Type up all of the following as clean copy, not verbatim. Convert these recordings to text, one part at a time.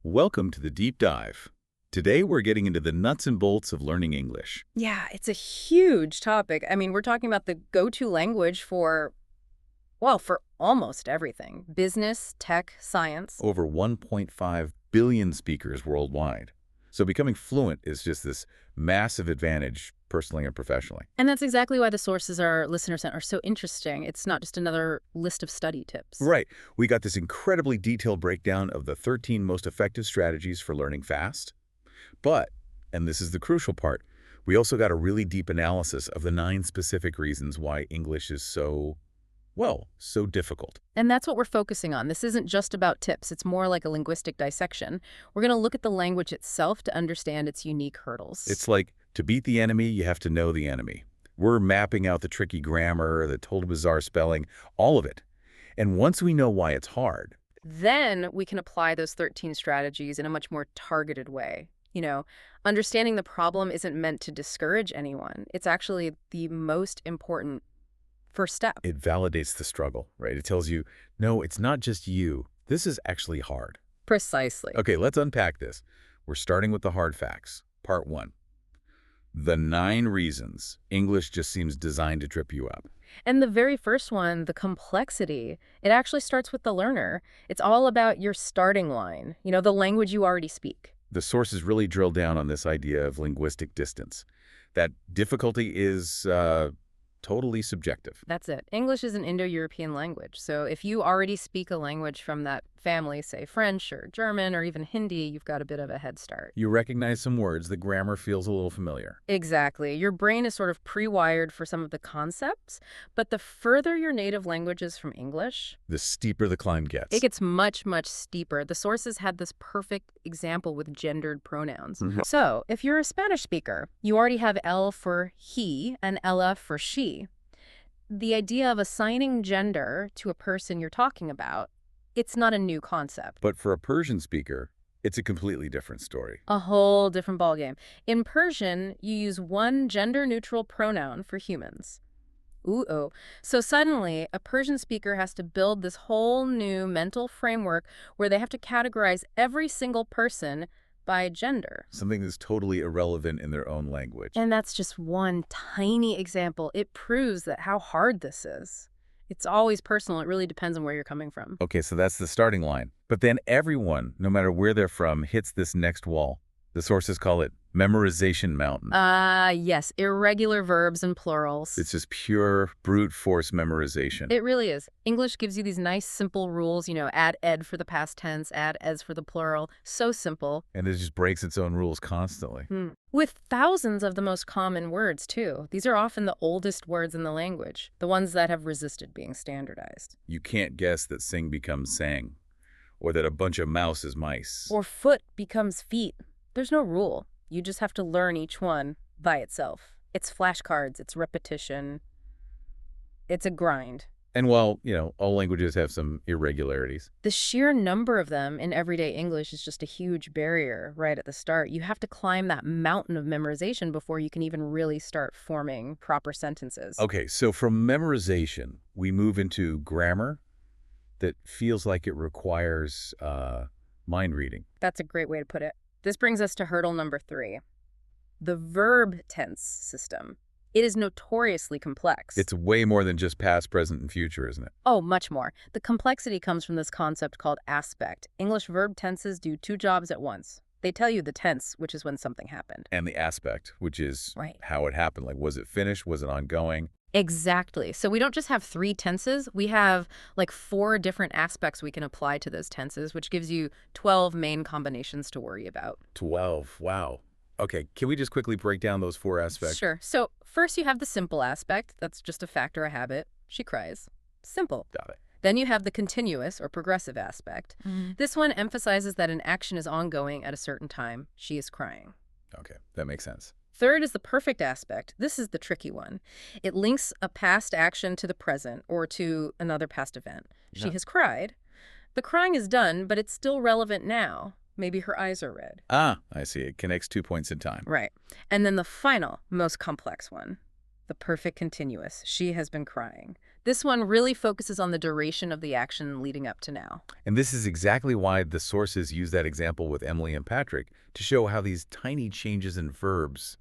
Welcome to the deep dive. Today we're getting into the nuts and bolts of learning English. Yeah, it's a huge topic. I mean, we're talking about the go-to language for, well, for almost everything. Business, tech, science. Over 1.5 billion speakers worldwide. So becoming fluent is just this massive advantage, personally and professionally. And that's exactly why the sources our listeners sent are so interesting. It's not just another list of study tips. Right. We got this incredibly detailed breakdown of the 13 most effective strategies for learning fast. But, and this is the crucial part, we also got a really deep analysis of the 9 specific reasons why English is so difficult. And that's what we're focusing on. This isn't just about tips. It's more like a linguistic dissection. We're going to look at the language itself to understand its unique hurdles. It's like, to beat the enemy, you have to know the enemy. We're mapping out the tricky grammar, the totally bizarre spelling, all of it. And once we know why it's hard, Then we can apply those 13 strategies in a much more targeted way. Understanding the problem isn't meant to discourage anyone. It's actually the most important first step. it validates the struggle, right? It tells you, no, it's not just you. This is actually hard. Precisely. Okay, let's unpack this. We're starting with the hard facts. Part 1. The 9 reasons English just seems designed to trip you up. And the very first one, the complexity, it actually starts with the learner. It's all about your starting line, the language you already speak. The sources really drill down on this idea of linguistic distance. That difficulty is totally subjective. That's it. English is an Indo-European language. So if you already speak a language from that family, say French or German or even Hindi, you've got a bit of a head start. You recognize some words, the grammar feels a little familiar. Exactly. Your brain is sort of pre-wired for some of the concepts, but the further your native language is from English, The steeper the climb gets. it gets much, much steeper. The sources had this perfect example with gendered pronouns. So if you're a Spanish speaker, you already have L for he and ella for she. The idea of assigning gender to a person you're talking about, it's not a new concept. But for a Persian speaker, it's a completely different story. A whole different ballgame. In Persian, you use one gender-neutral pronoun for humans. Ooh-oh. So suddenly, a Persian speaker has to build this whole new mental framework where they have to categorize every single person by gender. Something that's totally irrelevant in their own language. And that's just one tiny example. It proves that how hard this is. It's always personal. It really depends on where you're coming from. Okay, so that's the starting line. But then everyone, no matter where they're from, hits this next wall. The sources call it memorization mountain. Yes, irregular verbs and plurals. It's just pure brute force memorization. It really is. English gives you these nice, simple rules, add ed for the past tense, add es for the plural. So simple. And it just breaks its own rules constantly. With thousands of the most common words, too. These are often the oldest words in the language, the ones that have resisted being standardized. You can't guess that sing becomes sang, or that a bunch of mouse is mice. Or foot becomes feet. There's no rule. You just have to learn each one by itself. It's flashcards, it's repetition. It's a grind. And while, all languages have some irregularities, The sheer number of them in everyday English is just a huge barrier right at the start. You have to climb that mountain of memorization before you can even really start forming proper sentences. okay, so from memorization, we move into grammar that feels like it requires mind reading. That's a great way to put it. This brings us to hurdle number 3, the verb tense system. It is notoriously complex. It's way more than just past, present, and future, isn't it? Oh, much more. The complexity comes from this concept called aspect. English verb tenses do 2 jobs at once. They tell you the tense, which is when something happened. And the aspect, which is Right. how it happened. Like, was it finished? Was it ongoing? Exactly. So we don't just have 3 tenses. We have like 4 different aspects we can apply to those tenses, which gives you 12 main combinations to worry about. 12. Wow. Okay, can we just quickly break down those 4 aspects? Sure. So first you have the simple aspect. That's just a fact or a habit. She cries. Simple. Got it. Then you have the continuous or progressive aspect. This one emphasizes that an action is ongoing at a certain time. She is crying. Okay, that makes sense. Third is the perfect aspect. This is the tricky one. It links a past action to the present or to another past event. She Yeah. has cried. The crying is done, but it's still relevant now. Maybe her eyes are red. Ah, I see. It connects 2 points in time. Right. And then the final, most complex one, the perfect continuous. She has been crying. This one really focuses on the duration of the action leading up to now. And this is exactly why the sources use that example with Emily and Patrick to show how these tiny changes in verbs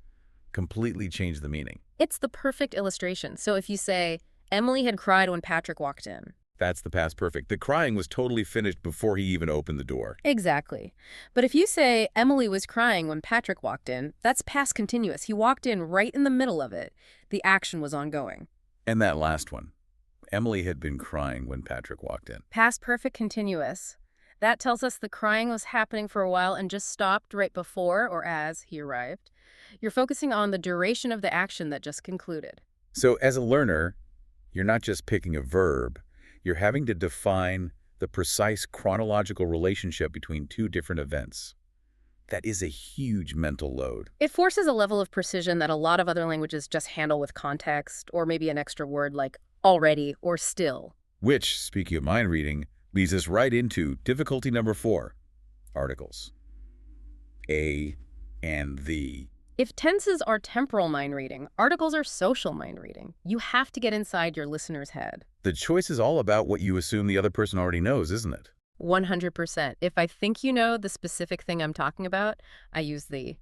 completely change the meaning. It's the perfect illustration. So if you say, Emily had cried when Patrick walked in. That's the past perfect. The crying was totally finished before he even opened the door. Exactly. But if you say, Emily was crying when Patrick walked in, that's past continuous. He walked in right in the middle of it. The action was ongoing. And that last one. Emily had been crying when Patrick walked in. Past perfect continuous. That tells us the crying was happening for a while and just stopped right before or as he arrived. You're focusing on the duration of the action that just concluded. So as a learner, you're not just picking a verb. You're having to define the precise chronological relationship between two different events. That is a huge mental load. It forces a level of precision that a lot of other languages just handle with context or maybe an extra word like already or still. Which, speaking of mind reading, leads us right into difficulty number 4, articles. A and the. If tenses are temporal mind reading, articles are social mind reading. You have to get inside your listener's head. The choice is all about what you assume the other person already knows, isn't it? 100%. If I think you know the specific thing I'm talking about, I use the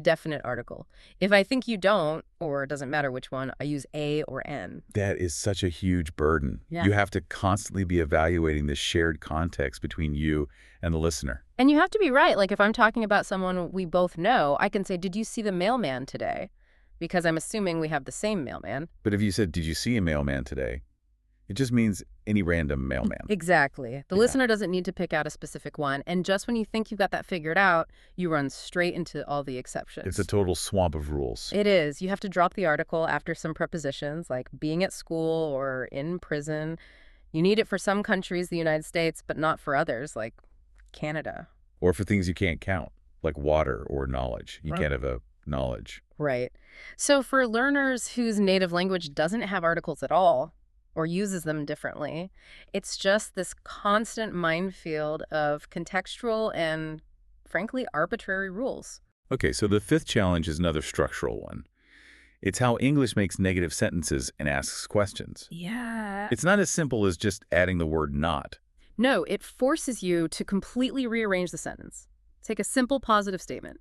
definite article. If I think you don't, or it doesn't matter which one, I use a or n. That is such a huge burden. Yeah. You have to constantly be evaluating the shared context between you and the listener. And you have to be right. Like if I'm talking about someone we both know, I can say, did you see the mailman today? Because I'm assuming we have the same mailman. But if you said, did you see a mailman today? It just means any random mailman. Exactly. The listener doesn't need to pick out a specific one. And just when you think you've got that figured out, you run straight into all the exceptions. It's a total swamp of rules. It is. You have to drop the article after some prepositions, like being at school or in prison. You need it for some countries, the United States, but not for others, like Canada. Or for things you can't count, like water or knowledge. You can't have a knowledge. Right. So for learners whose native language doesn't have articles at all, or uses them differently, it's just this constant minefield of contextual and, frankly, arbitrary rules. Okay, so the 5th challenge is another structural one. It's how English makes negative sentences and asks questions. Yeah. It's not as simple as just adding the word not. No, it forces you to completely rearrange the sentence. Take a simple positive statement.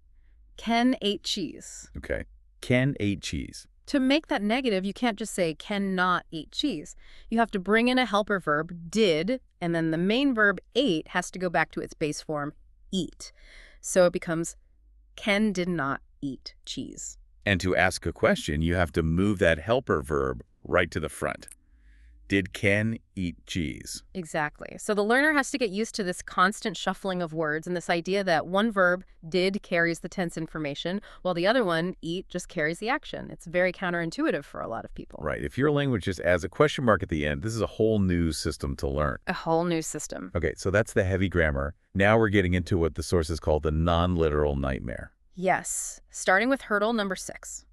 Ken ate cheese. Okay. Ken ate cheese. To make that negative, you can't just say Ken not eat cheese. You have to bring in a helper verb, did, and then the main verb ate has to go back to its base form, eat. So it becomes Ken did not eat cheese. And to ask a question, you have to move that helper verb right to the front. Did Ken eat cheese? Exactly. So the learner has to get used to this constant shuffling of words and this idea that one verb, did, carries the tense information, while the other one, eat, just carries the action. It's very counterintuitive for a lot of people. Right. If your language just adds a question mark at the end, this is a whole new system to learn. A whole new system. Okay, so that's the heavy grammar. Now we're getting into what the sources call the non-literal nightmare. Yes. Starting with hurdle number 6.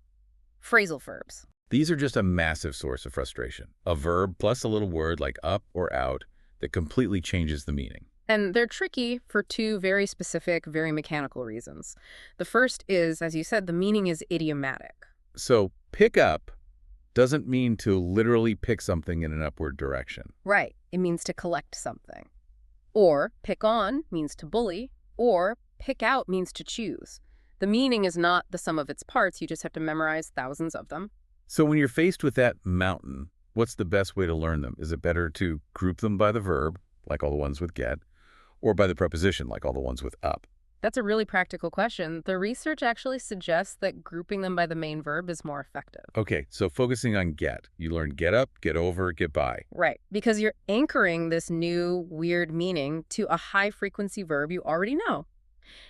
Phrasal verbs. These are just a massive source of frustration. A verb plus a little word like up or out that completely changes the meaning. And they're tricky for 2 very specific, very mechanical reasons. The first is, as you said, the meaning is idiomatic. So pick up doesn't mean to literally pick something in an upward direction. Right. It means to collect something. Or pick on means to bully, or pick out means to choose. The meaning is not the sum of its parts. You just have to memorize thousands of them. So when you're faced with that mountain, what's the best way to learn them? Is it better to group them by the verb, like all the ones with get, or by the preposition, like all the ones with up? That's a really practical question. The research actually suggests that grouping them by the main verb is more effective. Okay, so focusing on get. You learn get up, get over, get by. Right, because you're anchoring this new weird meaning to a high-frequency verb you already know.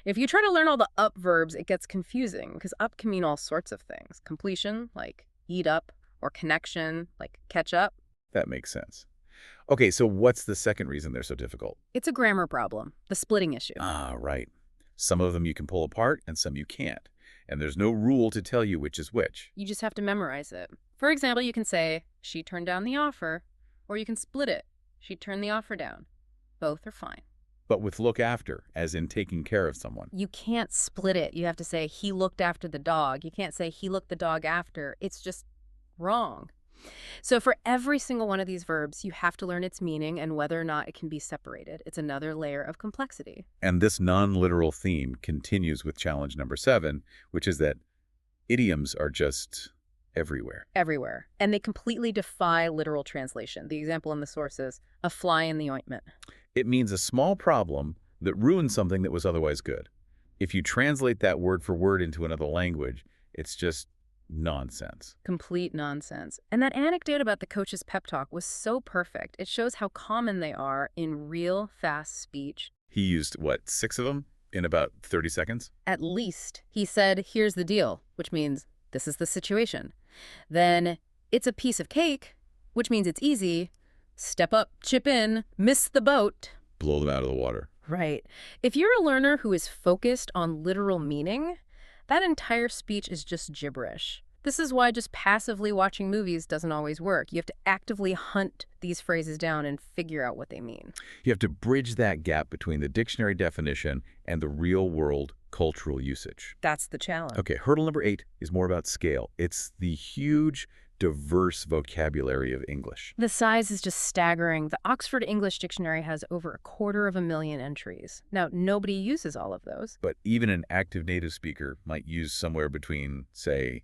If you try to learn all the up verbs, it gets confusing, because up can mean all sorts of things. Completion, like eat up, or connection, like catch up. That makes sense. Okay, so what's the second reason they're so difficult? It's a grammar problem, the splitting issue. Ah, right. Some of them you can pull apart and some you can't. And there's no rule to tell you which is which. You just have to memorize it. For example, you can say, she turned down the offer, or you can split it, she turned the offer down. Both are fine. But with look after, as in taking care of someone. You can't split it. You have to say, he looked after the dog. You can't say, he looked the dog after. It's just wrong. So for every single one of these verbs, you have to learn its meaning and whether or not it can be separated. It's another layer of complexity. And this non-literal theme continues with challenge number 7, which is that idioms are just everywhere. Everywhere. And they completely defy literal translation. The example in the source is a fly in the ointment. It means a small problem that ruins something that was otherwise good. If you translate that word for word into another language, it's just nonsense. Complete nonsense. And that anecdote about the coach's pep talk was so perfect. It shows how common they are in real, fast speech. He used, what, 6 of them in about 30 seconds? At least. He said, here's the deal, which means this is the situation. Then, it's a piece of cake, which means it's easy. Step up, chip in, miss the boat. Blow them out of the water. Right. If you're a learner who is focused on literal meaning, that entire speech is just gibberish. This is why just passively watching movies doesn't always work. You have to actively hunt these phrases down and figure out what they mean. You have to bridge that gap between the dictionary definition and the real-world cultural usage. That's the challenge. Okay, hurdle number 8 is more about scale. It's the huge, diverse vocabulary of English. The size is just staggering. The Oxford English Dictionary has over 250,000 entries. Now, nobody uses all of those. But even an active native speaker might use somewhere between, say,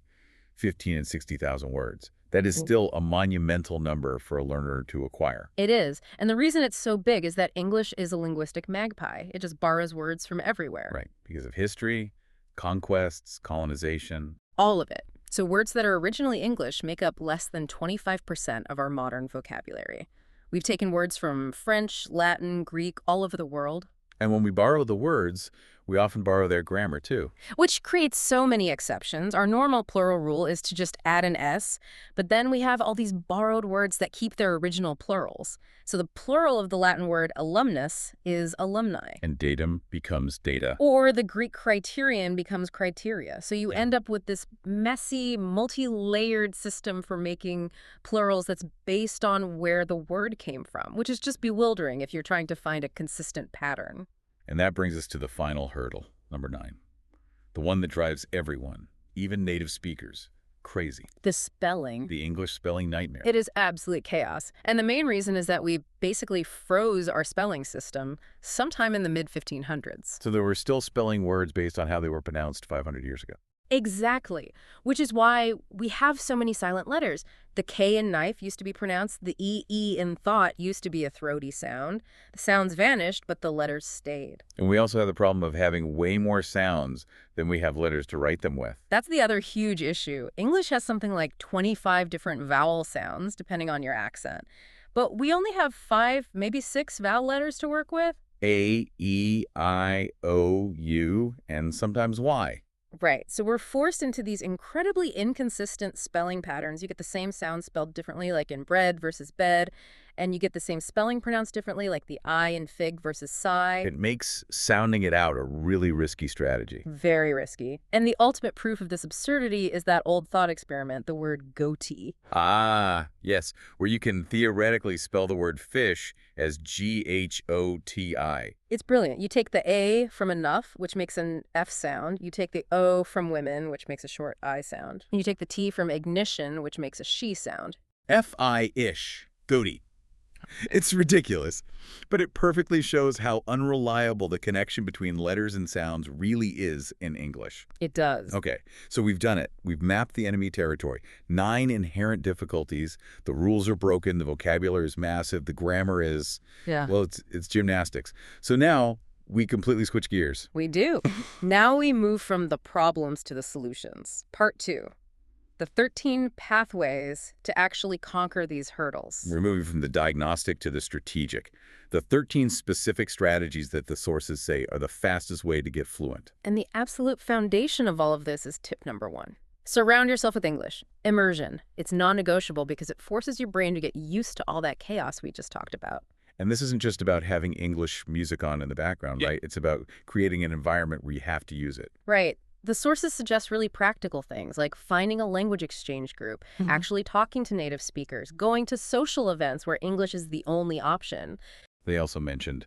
15 and 60,000 words. That is still a monumental number for a learner to acquire. It is. And the reason it's so big is that English is a linguistic magpie. It just borrows words from everywhere. Right, because of history, conquests, colonization. All of it. So words that are originally English make up less than 25% of our modern vocabulary. We've taken words from French, Latin, Greek, all over the world. And when we borrow the words, we often borrow their grammar, too. Which creates so many exceptions. Our normal plural rule is to just add an S, but then we have all these borrowed words that keep their original plurals. So the plural of the Latin word alumnus is alumni. And datum becomes data. Or the Greek criterion becomes criteria. So you end up with this messy, multi-layered system for making plurals that's based on where the word came from, which is just bewildering if you're trying to find a consistent pattern. And that brings us to the final hurdle, number 9. The one that drives everyone, even native speakers, crazy. The spelling. The English spelling nightmare. It is absolute chaos. And the main reason is that we basically froze our spelling system sometime in the mid-1500s. So there were still spelling words based on how they were pronounced 500 years ago. Exactly, which is why we have so many silent letters. The K in knife used to be pronounced. The E in thought used to be a throaty sound. The sounds vanished, but the letters stayed. And we also have the problem of having way more sounds than we have letters to write them with. That's the other huge issue. English has something like 25 different vowel sounds, depending on your accent. But we only have 5, maybe 6 vowel letters to work with. A, E, I, O, U, and sometimes Y. Right. So we're forced into these incredibly inconsistent spelling patterns. You get the same sound spelled differently, like in bread versus bed, and you get the same spelling pronounced differently, like the I in fig versus sigh. It makes sounding it out a really risky strategy. Very risky. And the ultimate proof of this absurdity is that old thought experiment, the word goatee. Ah, yes, where you can theoretically spell the word fish as G-H-O-T-I. It's brilliant. You take the A from enough, which makes an F sound. You take the O from women, which makes a short I sound. And you take the T from ignition, which makes a she sound. F-I-ish. Goatee. It's ridiculous, but it perfectly shows how unreliable the connection between letters and sounds really is in English. It does. Okay, so we've done it. We've mapped the enemy territory. 9 inherent difficulties. The rules are broken. The vocabulary is massive. The grammar is, well, it's gymnastics. So now we completely switch gears. We do. Now we move from the problems to the solutions. Part 2. The 13 pathways to actually conquer these hurdles. We're moving from the diagnostic to the strategic. The 13 specific strategies that the sources say are the fastest way to get fluent. And the absolute foundation of all of this is tip number 1. Surround yourself with English. Immersion. It's non-negotiable because it forces your brain to get used to all that chaos we just talked about. And this isn't just about having English music on in the background, right? It's about creating an environment where you have to use it. Right. The sources suggest really practical things like finding a language exchange group, actually talking to native speakers, going to social events where English is the only option. They also mentioned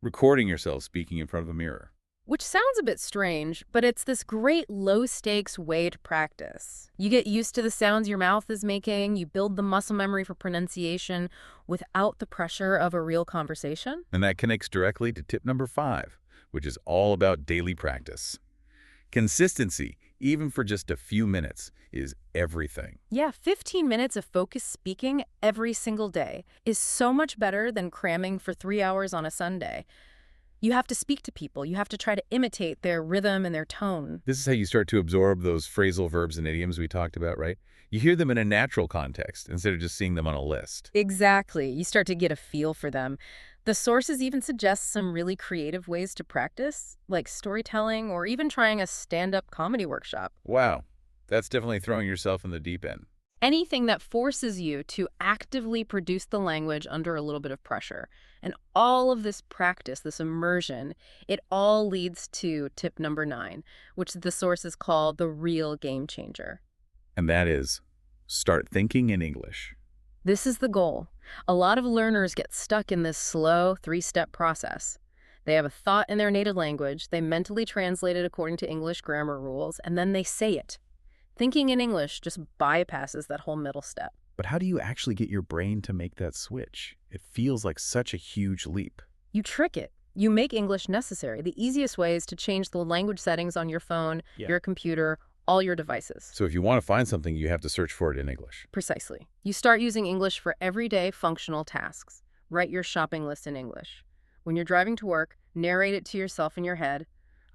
recording yourself speaking in front of a mirror. Which sounds a bit strange, but it's this great low-stakes way to practice. You get used to the sounds your mouth is making, you build the muscle memory for pronunciation without the pressure of a real conversation. And that connects directly to tip number 5, which is all about daily practice. Consistency, even for just a few minutes, is everything. Yeah, 15 minutes of focused speaking every single day is so much better than cramming for 3 hours on a Sunday. You have to speak to people. You have to try to imitate their rhythm and their tone. This is how you start to absorb those phrasal verbs and idioms we talked about, right? You hear them in a natural context instead of just seeing them on a list. Exactly. You start to get a feel for them. The sources even suggest some really creative ways to practice, like storytelling or even trying a stand-up comedy workshop. Wow, that's definitely throwing yourself in the deep end. Anything that forces you to actively produce the language under a little bit of pressure. And all of this practice, this immersion, it all leads to tip number 9, which the sources call the real game changer. And that is, start thinking in English. This is the goal. A lot of learners get stuck in this slow 3-step process. They have a thought in their native language, they mentally translate it according to English grammar rules, and then they say it. Thinking in English just bypasses that whole middle step. But how do you actually get your brain to make that switch? It feels like such a huge leap. You trick it. You make English necessary. The easiest way is to change the language settings on your phone, your computer, all your devices. So if you want to find something, you have to search for it in English. Precisely. You start using English for everyday functional tasks. Write your shopping list in English. When you're driving to work, narrate it to yourself in your head.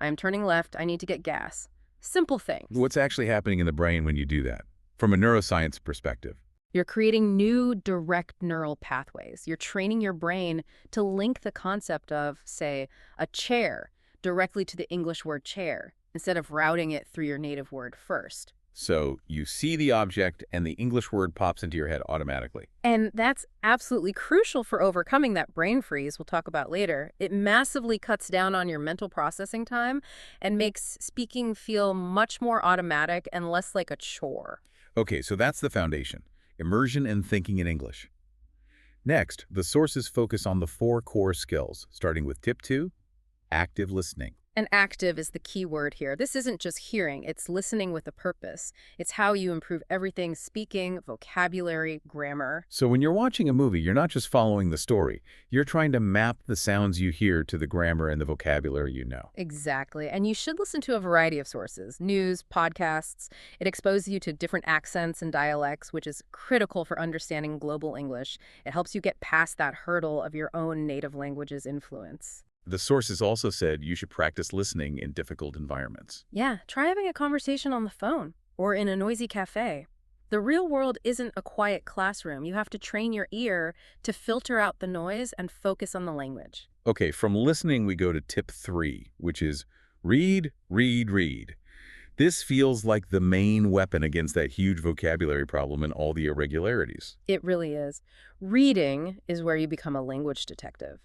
I am turning left. I need to get gas. Simple things. What's actually happening in the brain when you do that? From a neuroscience perspective. You're creating new direct neural pathways. You're training your brain to link the concept of, say, a chair directly to the English word chair, instead of routing it through your native word first. So you see the object and the English word pops into your head automatically. And that's absolutely crucial for overcoming that brain freeze we'll talk about later. It massively cuts down on your mental processing time and makes speaking feel much more automatic and less like a chore. Okay, so that's the foundation. Immersion and thinking in English. Next, the sources focus on the 4 core skills, starting with tip 2, active listening. And active is the key word here. This isn't just hearing, it's listening with a purpose. It's how you improve everything: speaking, vocabulary, grammar. So when you're watching a movie, you're not just following the story. You're trying to map the sounds you hear to the grammar and the vocabulary you know. Exactly. And you should listen to a variety of sources: news, podcasts. It exposes you to different accents and dialects, which is critical for understanding global English. It helps you get past that hurdle of your own native language's influence. The sources also said you should practice listening in difficult environments. Yeah, try having a conversation on the phone or in a noisy cafe. The real world isn't a quiet classroom. You have to train your ear to filter out the noise and focus on the language. Okay, from listening we go to tip 3, which is read, read, read. This feels like the main weapon against that huge vocabulary problem and all the irregularities. It really is. Reading is where you become a language detective.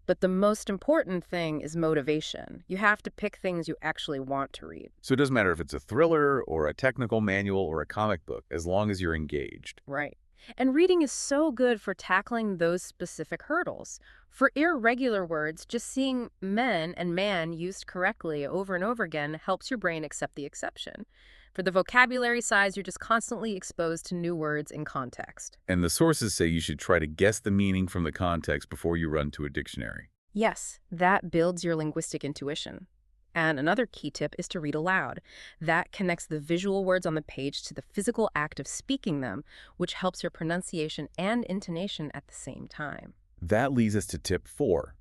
But the most important thing is motivation. You have to pick things you actually want to read. So it doesn't matter if it's a thriller or a technical manual or a comic book, as long as you're engaged. Right. And reading is so good for tackling those specific hurdles. For irregular words, just seeing men and man used correctly over and over again helps your brain accept the exception. For the vocabulary size, you're just constantly exposed to new words in context. And the sources say you should try to guess the meaning from the context before you run to a dictionary. Yes, that builds your linguistic intuition. And another key tip is to read aloud. That connects the visual words on the page to the physical act of speaking them, which helps your pronunciation and intonation at the same time. That leads us to tip 4,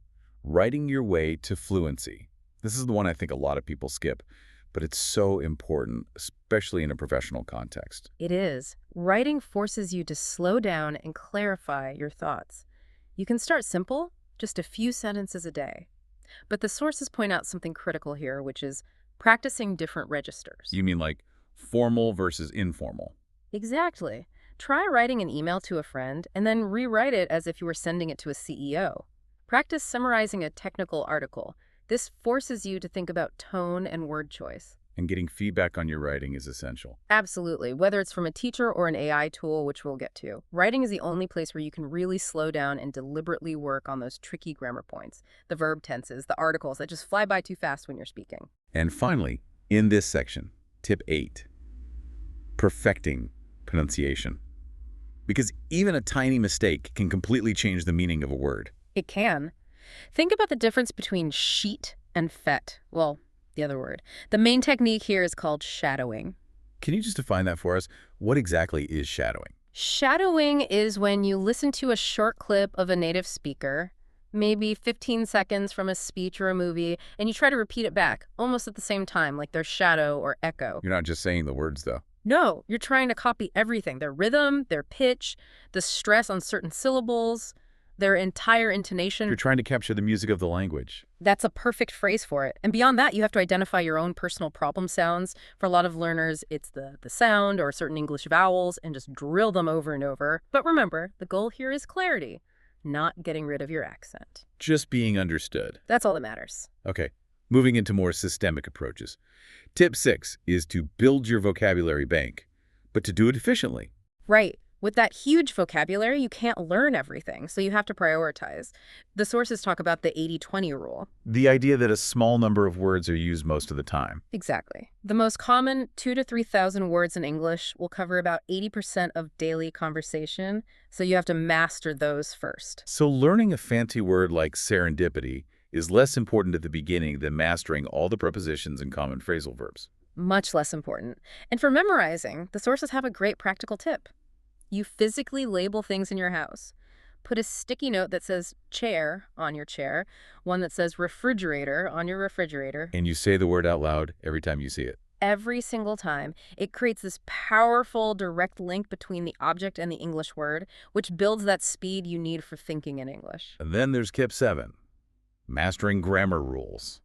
writing your way to fluency. This is the one I think a lot of people skip, but it's so important, especially in a professional context. It is. Writing forces you to slow down and clarify your thoughts. You can start simple, just a few sentences a day. But the sources point out something critical here, which is practicing different registers. You mean like formal versus informal? Exactly. Try writing an email to a friend and then rewrite it as if you were sending it to a CEO. Practice summarizing a technical article. This forces you to think about tone and word choice. And getting feedback on your writing is essential. Absolutely. Whether it's from a teacher or an AI tool, which we'll get to, writing is the only place where you can really slow down and deliberately work on those tricky grammar points, the verb tenses, the articles that just fly by too fast when you're speaking. And finally, in this section, tip 8, perfecting pronunciation. Because even a tiny mistake can completely change the meaning of a word. It can. Think about the difference between sheet and fet. Well, the other word. The main technique here is called shadowing. Can you just define that for us? What exactly is shadowing? Shadowing is when you listen to a short clip of a native speaker, maybe 15 seconds from a speech or a movie, and you try to repeat it back, almost at the same time, like their shadow or echo. You're not just saying the words, though. No, you're trying to copy everything, their rhythm, their pitch, the stress on certain syllables, their entire intonation. You're trying to capture the music of the language. That's a perfect phrase for it. And beyond that, you have to identify your own personal problem sounds. For a lot of learners, it's the sound or certain English vowels and just drill them over and over. But remember, the goal here is clarity, not getting rid of your accent. Just being understood. That's all that matters. Okay, moving into more systemic approaches. Tip 6 is to build your vocabulary bank, but to do it efficiently. Right. With that huge vocabulary, you can't learn everything, so you have to prioritize. The sources talk about the 80-20 rule. The idea that a small number of words are used most of the time. Exactly. The most common 2,000 to 3,000 words in English will cover about 80% of daily conversation, so you have to master those first. So learning a fancy word like serendipity is less important at the beginning than mastering all the prepositions and common phrasal verbs. Much less important. And for memorizing, the sources have a great practical tip. You physically label things in your house. Put a sticky note that says chair on your chair, one that says refrigerator on your refrigerator. And you say the word out loud every time you see it. Every single time. It creates this powerful direct link between the object and the English word, which builds that speed you need for thinking in English. And then there's tip 7, mastering grammar rules.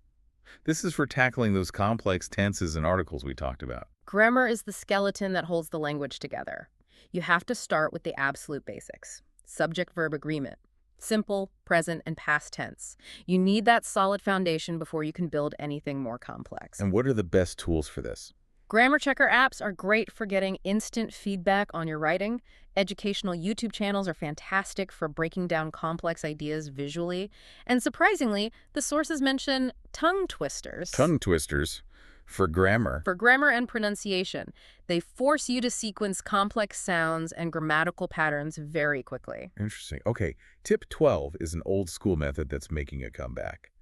This is for tackling those complex tenses and articles we talked about. Grammar is the skeleton that holds the language together. You have to start with the absolute basics. Subject-verb agreement. Simple, present, and past tense. You need that solid foundation before you can build anything more complex. And what are the best tools for this? Grammar checker apps are great for getting instant feedback on your writing. Educational YouTube channels are fantastic for breaking down complex ideas visually. And surprisingly, the sources mention tongue twisters. Tongue twisters? For grammar. For grammar and pronunciation. They force you to sequence complex sounds and grammatical patterns very quickly. Interesting. Okay, tip 12 is an old school method that's making a comeback.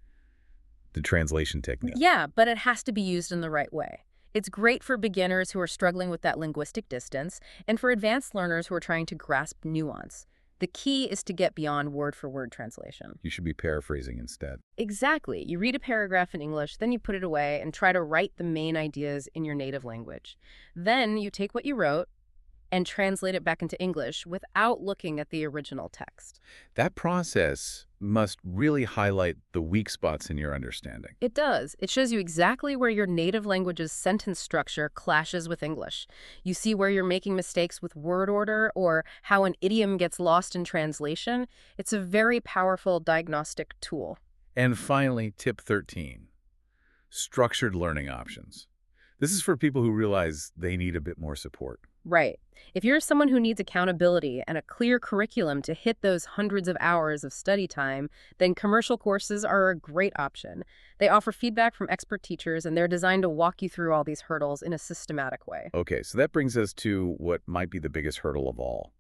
The translation technique. Yeah, but it has to be used in the right way. It's great for beginners who are struggling with that linguistic distance and for advanced learners who are trying to grasp nuance. The key is to get beyond word-for-word translation. You should be paraphrasing instead. Exactly. You read a paragraph in English, then you put it away and try to write the main ideas in your native language. Then you take what you wrote and translate it back into English without looking at the original text. That process must really highlight the weak spots in your understanding. It does. It shows you exactly where your native language's sentence structure clashes with English. You see where you're making mistakes with word order or how an idiom gets lost in translation. It's a very powerful diagnostic tool. And finally, tip 13, structured learning options. This is for people who realize they need a bit more support. Right. If you're someone who needs accountability and a clear curriculum to hit those hundreds of hours of study time, then commercial courses are a great option. They offer feedback from expert teachers, and they're designed to walk you through all these hurdles in a systematic way. Okay, so that brings us to what might be the biggest hurdle of all.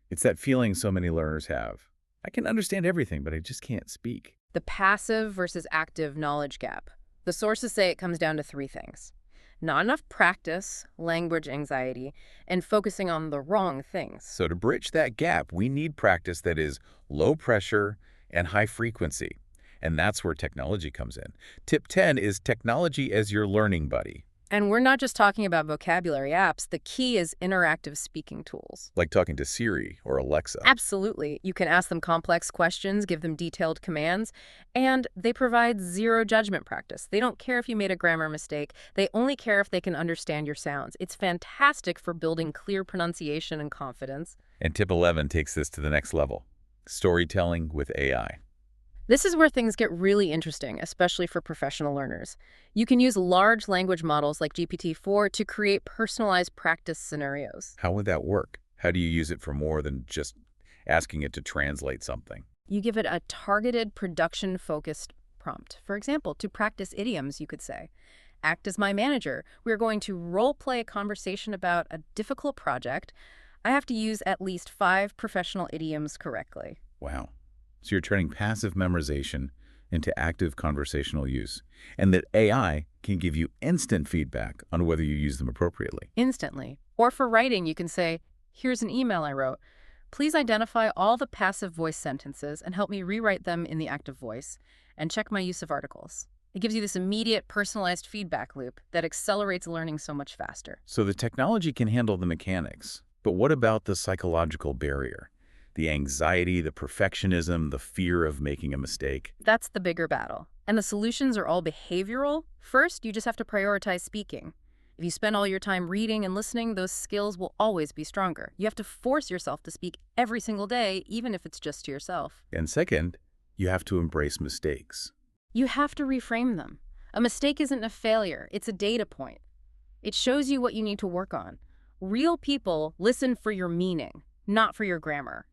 It's that feeling so many learners have. I can understand everything, but I just can't speak. The passive versus active knowledge gap. The sources say it comes down to 3 things. Not enough practice, language anxiety, and focusing on the wrong things. So to bridge that gap, we need practice that is low pressure and high frequency. And that's where technology comes in. Tip 10 is technology as your learning buddy. And we're not just talking about vocabulary apps. The key is interactive speaking tools. Like talking to Siri or Alexa. Absolutely. You can ask them complex questions, give them detailed commands, and they provide zero judgment practice. They don't care if you made a grammar mistake. They only care if they can understand your sounds. It's fantastic for building clear pronunciation and confidence. And tip 11 takes this to the next level. Storytelling with AI. This is where things get really interesting, especially for professional learners. You can use large language models like GPT-4 to create personalized practice scenarios. How would that work? How do you use it for more than just asking it to translate something? You give it a targeted, production-focused prompt. For example, to practice idioms, you could say, "Act as my manager. We're going to role-play a conversation about a difficult project. I have to use at least 5 professional idioms correctly." Wow. So you're turning passive memorization into active conversational use, and that AI can give you instant feedback on whether you use them appropriately. Instantly. Or for writing, you can say, "Here's an email I wrote. Please identify all the passive voice sentences and help me rewrite them in the active voice, and check my use of articles." It gives you this immediate, personalized feedback loop that accelerates learning so much faster. So the technology can handle the mechanics, but what about the psychological barrier? The anxiety, the perfectionism, the fear of making a mistake? That's the bigger battle. And the solutions are all behavioral. First, you just have to prioritize speaking. If you spend all your time reading and listening, those skills will always be stronger. You have to force yourself to speak every single day, even if it's just to yourself. And second, you have to embrace mistakes. You have to reframe them. A mistake isn't a failure, it's a data point. It shows you what you need to work on. Real people listen for your meaning, not for your grammar.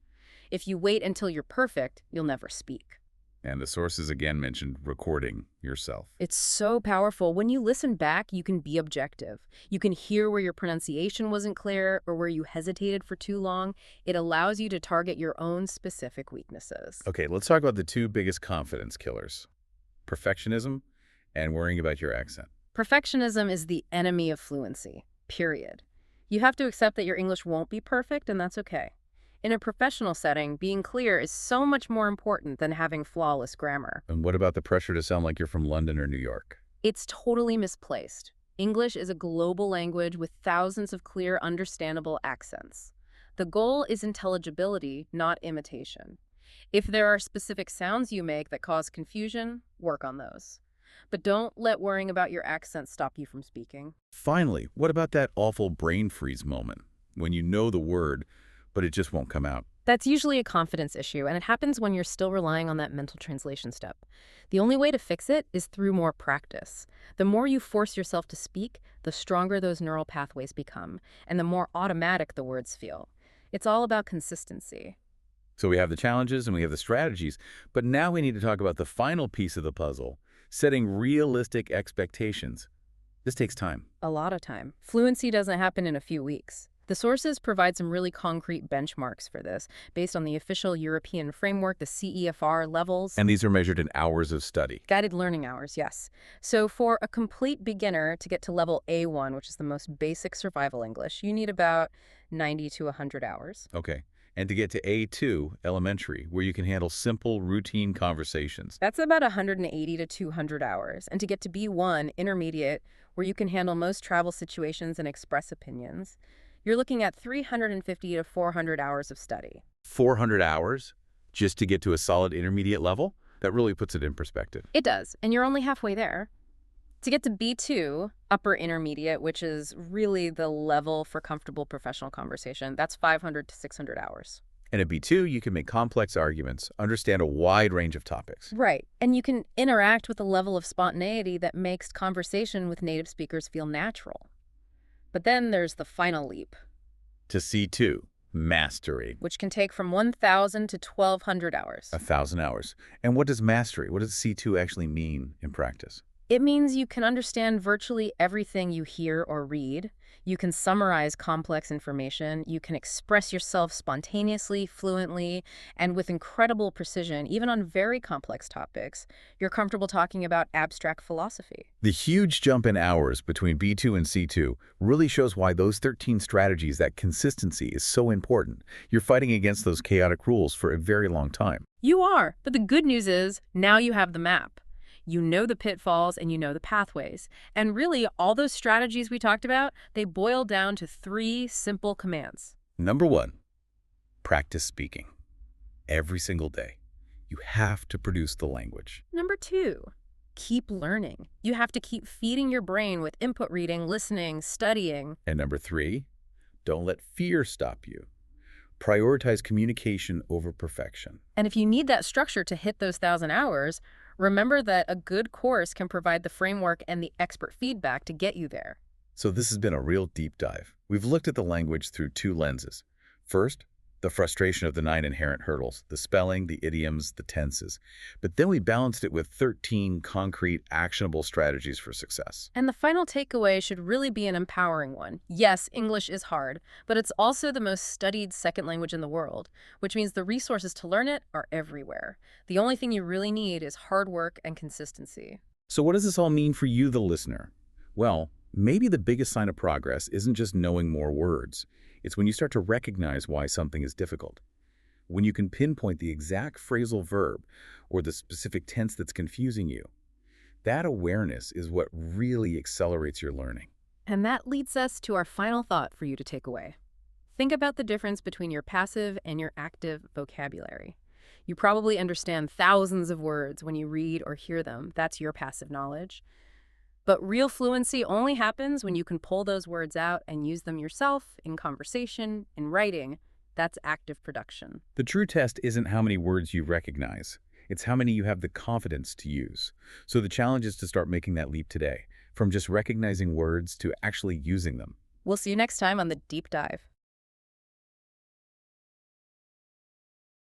If you wait until you're perfect, you'll never speak. And the sources again mentioned recording yourself. It's so powerful. When you listen back, you can be objective. You can hear where your pronunciation wasn't clear or where you hesitated for too long. It allows you to target your own specific weaknesses. Okay, let's talk about the 2 biggest confidence killers: perfectionism and worrying about your accent. Perfectionism is the enemy of fluency, period. You have to accept that your English won't be perfect, and that's okay. In a professional setting, being clear is so much more important than having flawless grammar. And what about the pressure to sound like you're from London or New York? It's totally misplaced. English is a global language with thousands of clear, understandable accents. The goal is intelligibility, not imitation. If there are specific sounds you make that cause confusion, work on those. But don't let worrying about your accent stop you from speaking. Finally, what about that awful brain freeze moment when you know the word, but it just won't come out? That's usually a confidence issue, and it happens when you're still relying on that mental translation step. The only way to fix it is through more practice. The more you force yourself to speak, the stronger those neural pathways become, and the more automatic the words feel. It's all about consistency. So we have the challenges and we have the strategies, but now we need to talk about the final piece of the puzzle: setting realistic expectations. This takes time. A lot of time. Fluency doesn't happen in a few weeks. The sources provide some really concrete benchmarks for this, based on the official European framework, the CEFR levels. And these are measured in hours of study. Guided learning hours, yes. So for a complete beginner to get to level A1, which is the most basic survival English, you need about 90 to 100 hours. Okay. And to get to A2, elementary, where you can handle simple, routine conversations. That's about 180 to 200 hours. And to get to B1, intermediate, where you can handle most travel situations and express opinions, you're looking at 350 to 400 hours of study. 400 hours just to get to a solid intermediate level? That really puts it in perspective. It does, and you're only halfway there. To get to B2, upper intermediate, which is really the level for comfortable professional conversation, that's 500 to 600 hours. And at B2, you can make complex arguments, understand a wide range of topics. Right, and you can interact with a level of spontaneity that makes conversation with native speakers feel natural. But then there's the final leap. To C2, mastery. Which can take from 1,000 to 1,200 hours. 1,000 hours. And what does mastery, what does C2 actually mean in practice? It means you can understand virtually everything you hear or read. You can summarize complex information. You can express yourself spontaneously, fluently, and with incredible precision, even on very complex topics. You're comfortable talking about abstract philosophy. The huge jump in hours between B2 and C2 really shows why those 13 strategies, that consistency, is so important. You're fighting against those chaotic rules for a very long time. You are, but the good news is now you have the map. You know the pitfalls and you know the pathways. And really, all those strategies we talked about, they boil down to 3 simple commands. Number 1, practice speaking. Every single day. You have to produce the language. Number 2, keep learning. You have to keep feeding your brain with input reading, listening, studying. And number 3, don't let fear stop you. Prioritize communication over perfection. And if you need that structure to hit those 1,000 hours, remember that a good course can provide the framework and the expert feedback to get you there. So this has been a real deep dive. We've looked at the language through two lenses. First, the frustration of the 9 inherent hurdles, the spelling, the idioms, the tenses. But then we balanced it with 13 concrete, actionable strategies for success. And the final takeaway should really be an empowering one. Yes, English is hard, but it's also the most studied second language in the world, which means the resources to learn it are everywhere. The only thing you really need is hard work and consistency. So what does this all mean for you, the listener? Well, maybe the biggest sign of progress isn't just knowing more words. It's when you start to recognize why something is difficult. When you can pinpoint the exact phrasal verb or the specific tense that's confusing you. That awareness is what really accelerates your learning. And that leads us to our final thought for you to take away. Think about the difference between your passive and your active vocabulary. You probably understand thousands of words when you read or hear them. That's your passive knowledge. But real fluency only happens when you can pull those words out and use them yourself in conversation, in writing. That's active production. The true test isn't how many words you recognize. It's how many you have the confidence to use. So the challenge is to start making that leap today, from just recognizing words to actually using them. We'll see you next time on The Deep Dive.